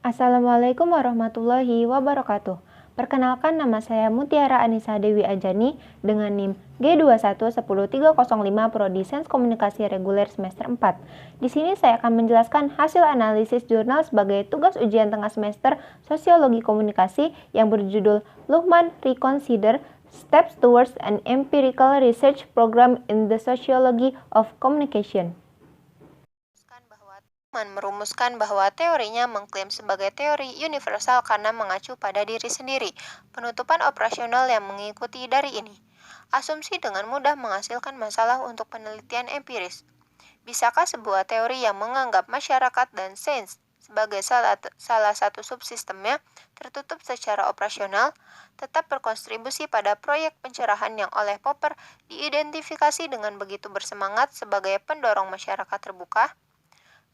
Assalamualaikum warahmatullahi wabarakatuh. Perkenalkan, nama saya Mutiara Anissa Dewi Ajani dengan NIM G2110305 Prodi Sains Komunikasi Reguler semester 4. Di sini saya akan menjelaskan hasil analisis jurnal sebagai tugas ujian tengah semester Sosiologi Komunikasi yang berjudul Luhmann Reconsider Steps Towards an Empirical Research Program in the Sociology of Communication. Merumuskan bahwa teorinya mengklaim sebagai teori universal karena mengacu pada diri sendiri, penutupan operasional yang mengikuti dari ini. Asumsi dengan mudah menghasilkan masalah untuk penelitian empiris. Bisakah sebuah teori yang menganggap masyarakat dan sains sebagai salah satu subsistemnya tertutup secara operasional, tetap berkontribusi pada proyek pencerahan yang oleh Popper diidentifikasi dengan begitu bersemangat sebagai pendorong masyarakat terbuka?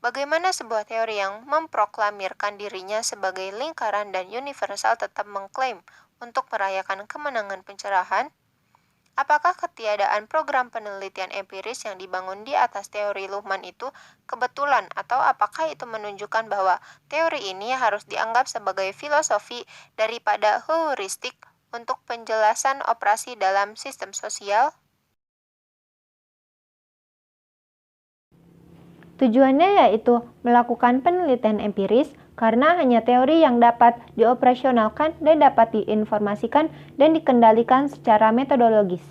Bagaimana sebuah teori yang memproklamirkan dirinya sebagai lingkaran dan universal tetap mengklaim untuk merayakan kemenangan pencerahan? Apakah ketiadaan program penelitian empiris yang dibangun di atas teori Luhmann itu kebetulan, atau apakah itu menunjukkan bahwa teori ini harus dianggap sebagai filosofi daripada heuristik untuk penjelasan operasi dalam sistem sosial? Tujuannya yaitu melakukan penelitian empiris karena hanya teori yang dapat dioperasionalkan dan dapat diinformasikan dan dikendalikan secara metodologis.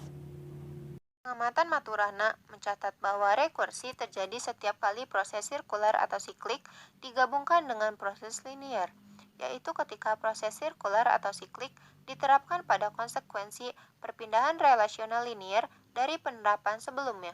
Pengamatan Maturana mencatat bahwa rekursi terjadi setiap kali proses sirkular atau siklik digabungkan dengan proses linier, yaitu ketika proses sirkular atau siklik diterapkan pada konsekuensi perpindahan relasional linier dari penerapan sebelumnya.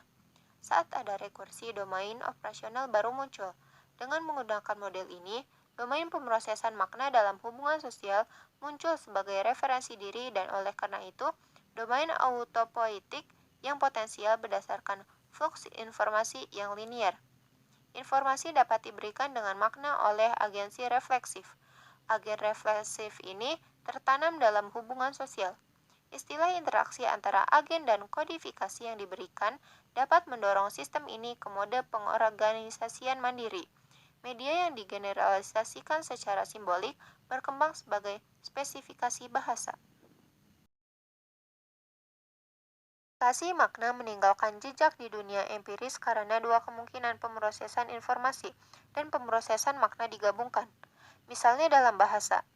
Saat ada rekursi, domain operasional baru muncul. Dengan menggunakan model ini, domain pemrosesan makna dalam hubungan sosial muncul sebagai referensi diri, dan oleh karena itu, domain autopoietik yang potensial berdasarkan flux informasi yang linier. Informasi dapat diberikan dengan makna oleh agensi refleksif. Agen refleksif ini tertanam dalam hubungan sosial. Istilah interaksi antara agen dan kodifikasi yang diberikan dapat mendorong sistem ini ke mode pengorganisasian mandiri. Media yang digeneralisasikan secara simbolik berkembang sebagai spesifikasi bahasa. Kasih makna meninggalkan jejak di dunia empiris karena dua kemungkinan pemrosesan informasi dan pemrosesan makna digabungkan. Misalnya dalam bahasa.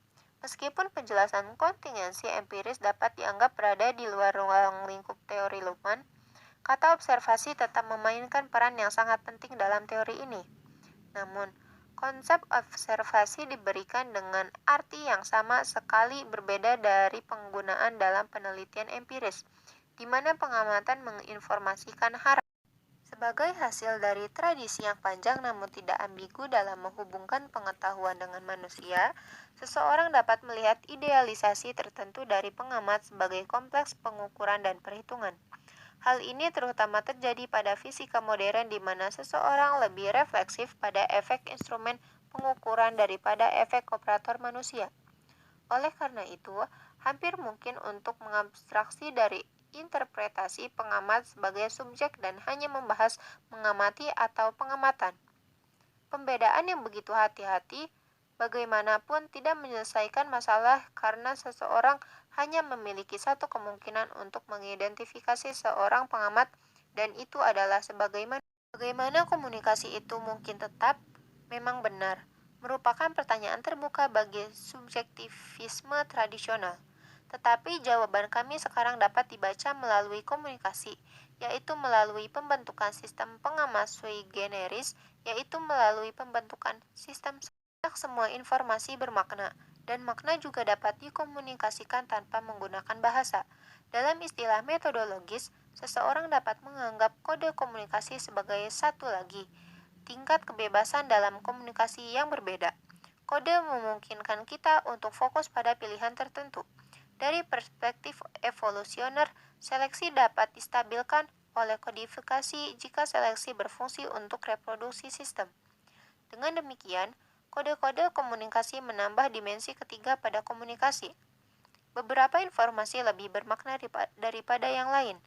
Meskipun penjelasan kontingensi empiris dapat dianggap berada di luar ruang lingkup teori Luhmann, kata observasi tetap memainkan peran yang sangat penting dalam teori ini. Namun, konsep observasi diberikan dengan arti yang sama sekali berbeda dari penggunaan dalam penelitian empiris, di mana pengamatan menginformasikan harapan. Sebagai hasil dari tradisi yang panjang namun tidak ambigu dalam menghubungkan pengetahuan dengan manusia, seseorang dapat melihat idealisasi tertentu dari pengamat sebagai kompleks pengukuran dan perhitungan. Hal ini terutama terjadi pada fisika modern, di mana seseorang lebih refleksif pada efek instrumen pengukuran daripada efek operator manusia. Oleh karena itu, hampir mungkin untuk mengabstraksi dari interpretasi pengamat sebagai subjek dan hanya membahas mengamati atau pengamatan. Pembedaan yang begitu hati-hati bagaimanapun tidak menyelesaikan masalah karena seseorang hanya memiliki satu kemungkinan untuk mengidentifikasi seorang pengamat, dan itu adalah bagaimana komunikasi itu mungkin tetap memang benar, merupakan pertanyaan terbuka bagi subjektivisme tradisional. Tetapi jawaban kami sekarang dapat dibaca melalui komunikasi, yaitu melalui pembentukan sistem pengamat sui generis, yaitu melalui pembentukan sistem semua informasi bermakna, dan makna juga dapat dikomunikasikan tanpa menggunakan bahasa. Dalam istilah metodologis, seseorang dapat menganggap kode komunikasi sebagai satu lagi tingkat kebebasan dalam komunikasi yang berbeda. Kode memungkinkan kita untuk fokus pada pilihan tertentu. Dari perspektif evolusioner, seleksi dapat distabilkan oleh kodifikasi jika seleksi berfungsi untuk reproduksi sistem. Dengan demikian, kode-kode komunikasi menambah dimensi ketiga pada komunikasi. Beberapa informasi lebih bermakna daripada yang lain.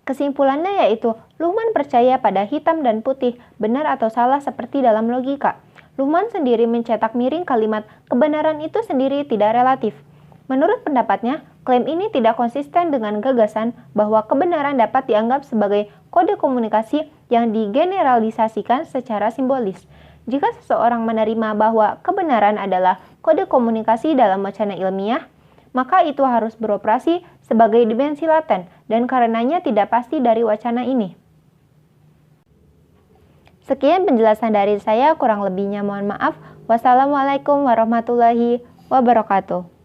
Kesimpulannya yaitu, Luhmann percaya pada hitam dan putih, benar atau salah seperti dalam logika. Luhmann sendiri mencetak miring kalimat kebenaran itu sendiri tidak relatif. Menurut pendapatnya, klaim ini tidak konsisten dengan gagasan bahwa kebenaran dapat dianggap sebagai kode komunikasi yang digeneralisasikan secara simbolis. Jika seseorang menerima bahwa kebenaran adalah kode komunikasi dalam wacana ilmiah, maka itu harus beroperasi sebagai dimensi laten dan karenanya tidak pasti dari wacana ini. Sekian penjelasan dari saya, kurang lebihnya mohon maaf. Wassalamualaikum warahmatullahi wabarakatuh.